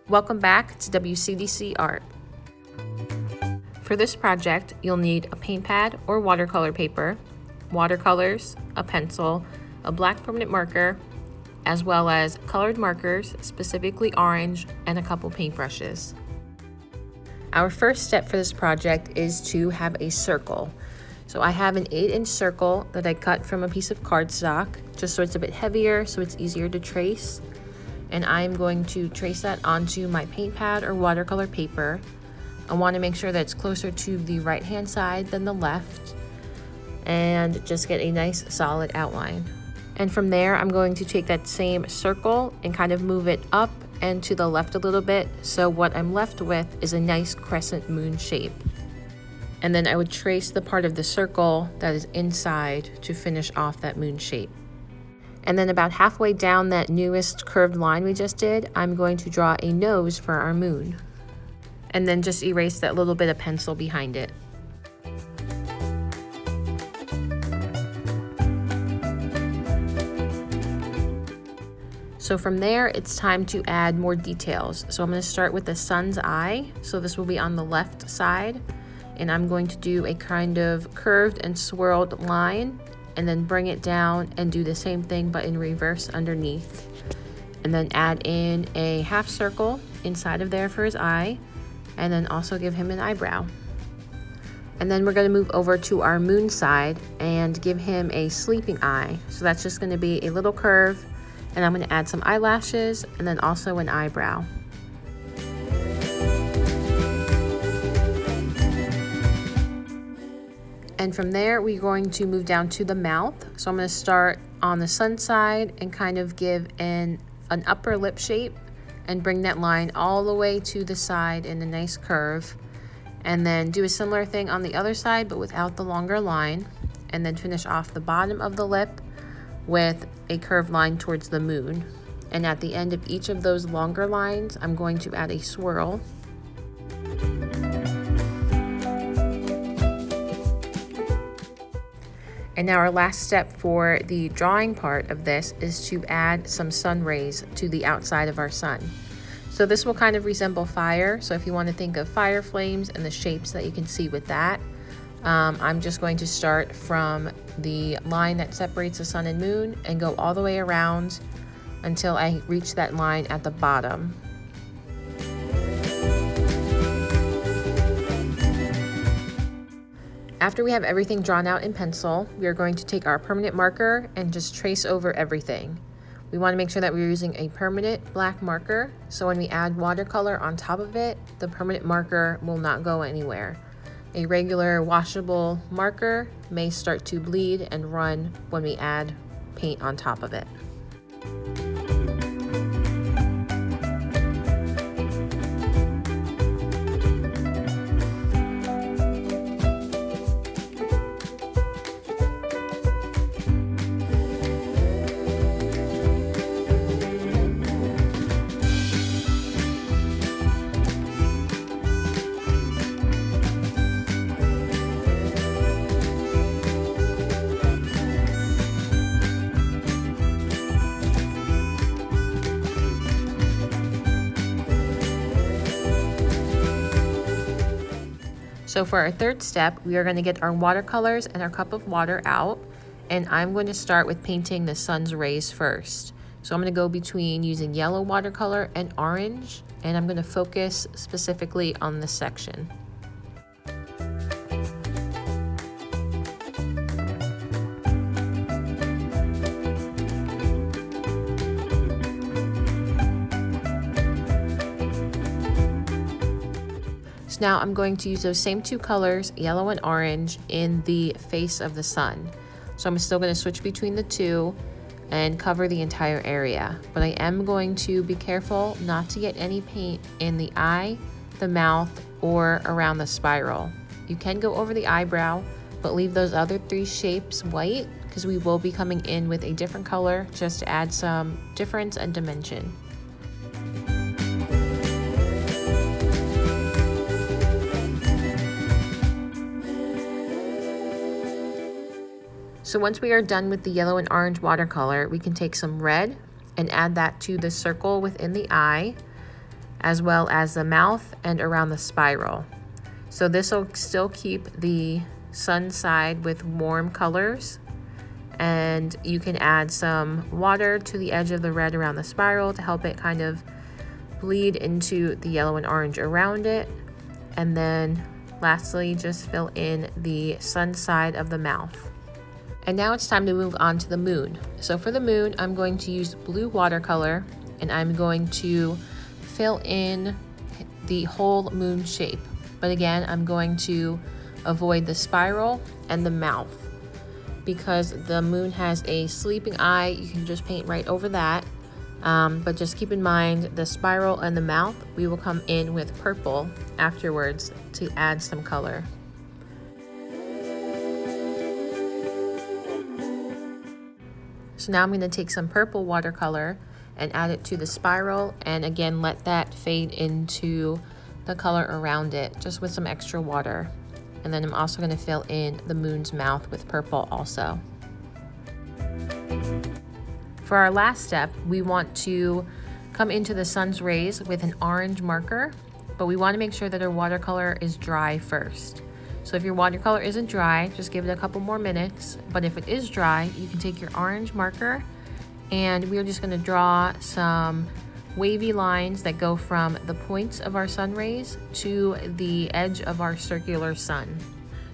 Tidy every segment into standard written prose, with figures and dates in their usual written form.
Welcome back to WCDC Art. For this project, you'll need a paint pad or watercolor paper, watercolors, a pencil, a black permanent marker, as well as colored markers, specifically orange, and a couple paintbrushes. Our first step for this project is to have a circle. So I have an 8-inch circle that I cut from a piece of cardstock, just so it's a bit heavier, so it's easier to trace. And I'm going to trace that onto my paint pad or watercolor paper. I want to make sure that it's closer to the right-hand side than the left, and just get a nice solid outline. And from there, I'm going to take that same circle and kind of move it up and to the left a little bit, so what I'm left with is a nice crescent moon shape. And then I would trace the part of the circle that is inside to finish off that moon shape. And then about halfway down that newest curved line we just did, I'm going to draw a nose for our moon. And then just erase that little bit of pencil behind it. So from there, it's time to add more details. So I'm going to start with the sun's eye. So this will be on the left side. And I'm going to do a kind of curved and swirled line, and then bring it down and do the same thing but in reverse underneath. And then add in a half circle inside of there for his eye, and then also give him an eyebrow. And then we're going to move over to our moon side and give him a sleeping eye. So that's just going to be a little curve, and I'm going to add some eyelashes and then also an eyebrow. And from there, we're going to move down to the mouth. So I'm going to start on the sun side and kind of give an upper lip shape and bring that line all the way to the side in a nice curve. And then do a similar thing on the other side, but without the longer line. And then finish off the bottom of the lip with a curved line towards the moon. And at the end of each of those longer lines, I'm going to add a swirl. And now our last step for the drawing part of this is to add some sun rays to the outside of our sun. So this will kind of resemble fire. So if you want to think of fire flames and the shapes that you can see with that, I'm just going to start from the line that separates the sun and moon and go all the way around until I reach that line at the bottom. After we have everything drawn out in pencil, we are going to take our permanent marker and just trace over everything. We want to make sure that we're using a permanent black marker, so when we add watercolor on top of it, the permanent marker will not go anywhere. A regular washable marker may start to bleed and run when we add paint on top of it. So for our third step, we are going to get our watercolors and our cup of water out, and I'm going to start with painting the sun's rays first. So I'm going to go between using yellow watercolor and orange, and I'm going to focus specifically on this section. Now I'm going to use those same two colors, yellow and orange, in the face of the sun. So I'm still going to switch between the two and cover the entire area. But I am going to be careful not to get any paint in the eye, the mouth, or around the spiral. You can go over the eyebrow, but leave those other three shapes white because we will be coming in with a different color just to add some difference and dimension. So once we are done with the yellow and orange watercolor, we can take some red and add that to the circle within the eye. as well as the mouth and around the spiral. So this will still keep the sun side with warm colors, and you can add some water to the edge of the red around the spiral to help it kind of bleed into the yellow and orange around it. And then lastly, just fill in the sun side of the mouth. And now it's time to move on to the moon. So for the moon, I'm going to use blue watercolor, and I'm going to fill in the whole moon shape. But again, I'm going to avoid the spiral and the mouth. Because the moon has a sleeping eye, you can just paint right over that. But just keep in mind the spiral and the mouth, we will come in with purple afterwards to add some color. So now I'm going to take some purple watercolor and add it to the spiral, and again let that fade into the color around it just with some extra water. And then I'm also going to fill in the moon's mouth with purple also. For our last step, we want to come into the sun's rays with an orange marker, but we want to make sure that our watercolor is dry first. So if your watercolor isn't dry, just give it a couple more minutes. But if it is dry, you can take your orange marker, and we're just going to draw some wavy lines that go from the points of our sun rays to the edge of our circular sun.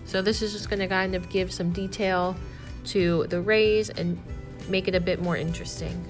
So this is just going to kind of give some detail to the rays and make it a bit more interesting.